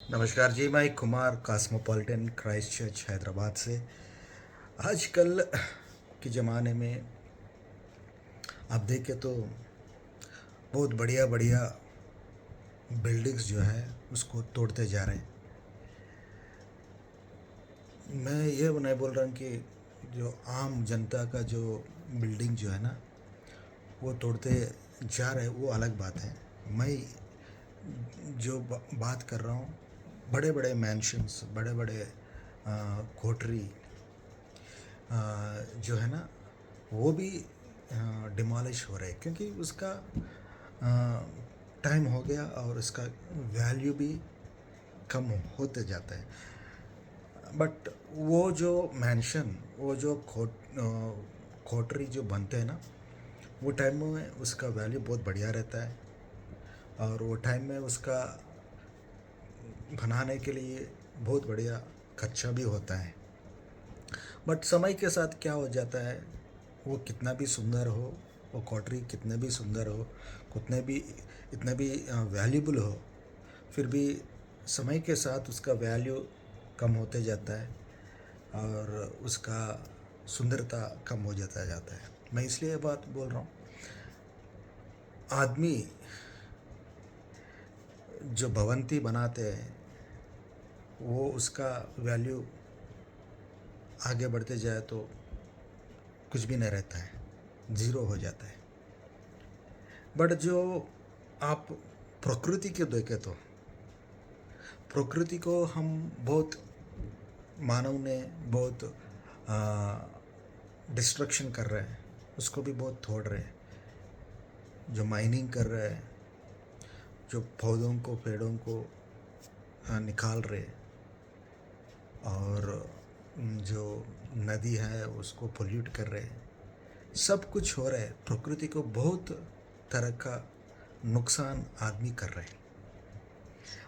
नमस्कार जी, मैं Kumar cosmopolitan Christ church Hyderabad से। आजकल के ज़माने में आप देखें तो बहुत बढ़िया बढ़िया बिल्डिंग्स जो है उसको तोड़ते जा रहे हैं। मैं ये नहीं बोल रहा हूँ कि जो आम जनता का जो बिल्डिंग जो है ना वो तोड़ते जा रहे हैं, वो अलग बात है। मैं जो बात कर रहा हूँ, बड़े बड़े मैंशंस, बड़े बड़े कोठरी जो है ना वो भी डिमॉलिश हो रहे हैं, क्योंकि उसका टाइम हो गया और उसका वैल्यू भी कम होते जाता है। बट वो जो मैंशन, वो जो कोठरी जो बनते हैं ना, वो टाइम में उसका वैल्यू बहुत बढ़िया रहता है और वो टाइम में उसका बनाने के लिए बहुत बढ़िया खर्चा भी होता है। बट समय के साथ क्या हो जाता है, वो कितना भी सुंदर हो, वो कॉटरी कितने भी सुंदर हो, कितने भी इतने भी वैल्यूबल हो, फिर भी समय के साथ उसका वैल्यू कम होते जाता है और उसका सुंदरता कम हो जाता है। मैं इसलिए ये बात बोल रहा हूँ, आदमी जो भवंती बनाते हैं वो उसका वैल्यू आगे बढ़ते जाए तो कुछ भी नहीं रहता है, ज़ीरो हो जाता है। बट जो आप प्रकृति को देखें तो प्रकृति को हम बहुत, मानव ने बहुत डिस्ट्रक्शन कर रहे हैं, उसको भी बहुत तोड़ रहे हैं। जो माइनिंग कर रहे हैं, जो पौधों को पेड़ों को निकाल रहे हैं, और जो नदी है उसको पोल्यूट कर रहे हैं, सब कुछ हो रहा है। प्रकृति को बहुत तरह का नुकसान आदमी कर रहे हैं।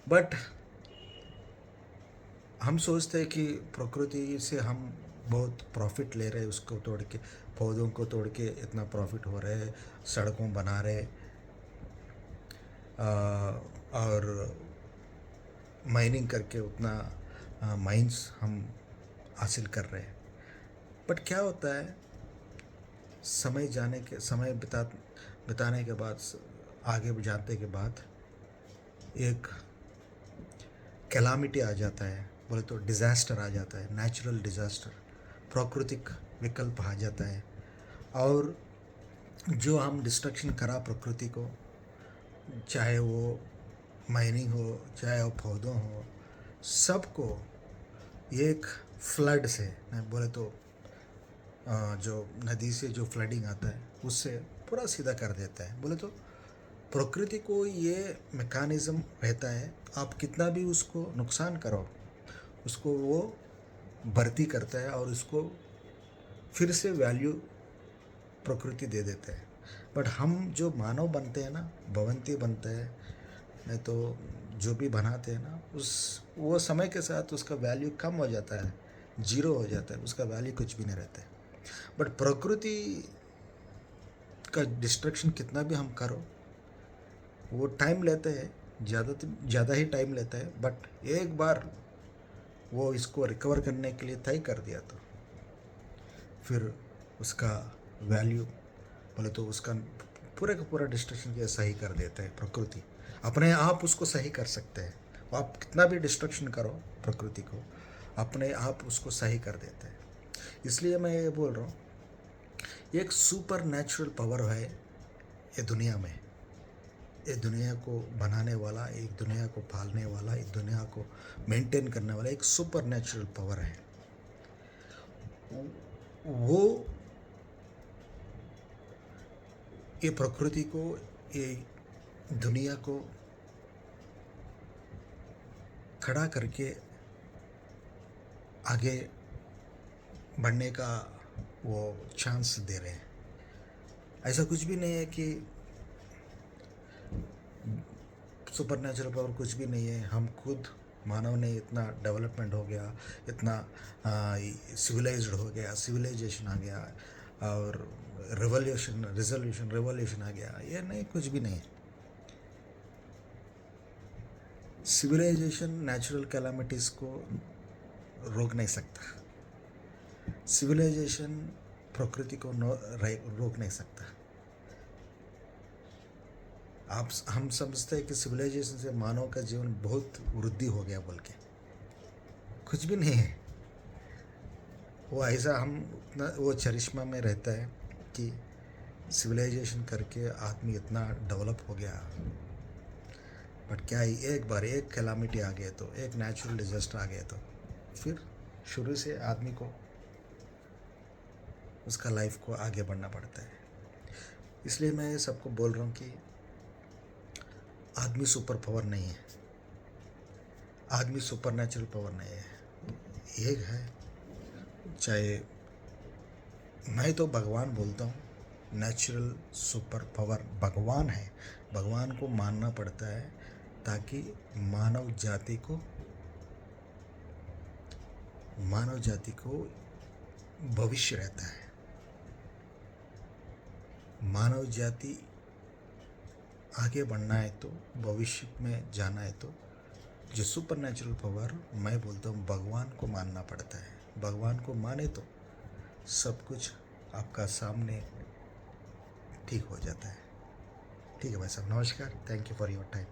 बट हम सोचते हैं कि प्रकृति से हम बहुत प्रॉफिट ले रहे हैं, उसको तोड़ के, पौधों को तोड़ के इतना प्रॉफिट हो रहा है, सड़कों बना रहे और माइनिंग करके उतना माइंस हम हासिल कर रहे हैं। बट क्या होता है, समय बिताने के बाद, आगे जाते के बाद एक कैलामिटी आ जाता है, बोले तो डिज़ास्टर आ जाता है, नेचुरल डिज़ास्टर, प्राकृतिक विकल्प आ जाता है। और जो हम डिस्ट्रक्शन करा प्रकृति को, चाहे वो माइनिंग हो, चाहे वो पौधों हो, सबको एक फ्लड से, मैं बोले तो जो नदी से जो फ्लडिंग आता है उससे पूरा सीधा कर देता है। बोले तो प्रकृति को ये मैकेनिज़्म रहता है, आप कितना भी उसको नुकसान करो, उसको वो भर्ती करता है और उसको फिर से वैल्यू प्रकृति दे देता है। बट हम जो मानव बनते हैं ना, भवंती बनते हैं, नहीं तो जो भी बनाते हैं ना, उस वो समय के साथ उसका वैल्यू कम हो जाता है, जीरो हो जाता है, उसका वैल्यू कुछ भी नहीं रहता है। बट प्रकृति का डिस्ट्रक्शन कितना भी हम करो, वो टाइम लेते हैं, ज़्यादा ही टाइम लेता है। बट एक बार वो इसको रिकवर करने के लिए तय कर दिया तो फिर उसका वैल्यू, बोले तो उसका पूरे का पूरा डिस्ट्रक्शन के सही कर देता है। प्रकृति अपने आप उसको सही कर सकते हैं। आप कितना भी डिस्ट्रक्शन करो प्रकृति को, अपने आप उसको सही कर देते हैं। इसलिए मैं ये बोल रहा हूँ, एक सुपर नेचुरल पावर है ये दुनिया में। ये दुनिया को बनाने वाला, एक दुनिया को पालने वाला, एक दुनिया को मेंटेन करने वाला एक सुपर नेचुरल पावर है। वो ये प्रकृति को, ये दुनिया को खड़ा करके आगे बढ़ने का वो चांस दे रहे हैं। ऐसा कुछ भी नहीं है कि सुपर नेचुरल पावर, कुछ भी नहीं है। हम खुद मानव ने इतना डेवलपमेंट हो गया, इतना सिविलाइज्ड हो गया, सिविलाइजेशन आ गया और रेवोल्यूशन आ गया, ये नहीं, कुछ भी नहीं है। सिविलाइजेशन नेचुरल कैलामिटीज़ को रोक नहीं सकता, सिविलाइजेशन प्रकृति को रोक नहीं सकता। हम समझते हैं कि सिविलाइजेशन से मानव का जीवन बहुत वृद्धि हो गया, बोल के कुछ भी नहीं है। वो ऐसा हम उतना वो चरिश्मा में रहता है कि सिविलाइजेशन करके आदमी इतना डेवलप हो गया, बट क्या है, एक बार एक कैलामिटी आ गया तो, एक नेचुरल डिजास्टर आ गया तो फिर शुरू से आदमी को उसका लाइफ को आगे बढ़ना पड़ता है। इसलिए मैं सबको बोल रहा हूँ कि आदमी सुपर पावर नहीं है, आदमी सुपर नेचुरल पावर नहीं है। एक है, चाहे मैं तो भगवान बोलता हूँ, नेचुरल सुपर पावर भगवान है। भगवान को मानना पड़ता है ताकि मानव जाति को भविष्य रहता है। मानव जाति आगे बढ़ना है तो, भविष्य में जाना है तो, जो सुपर नेचुरल पावर मैं बोलता हूँ भगवान को मानना पड़ता है। भगवान को माने तो सब कुछ आपका सामने ठीक हो जाता है। ठीक है भाई साहब, नमस्कार, thank you for your time.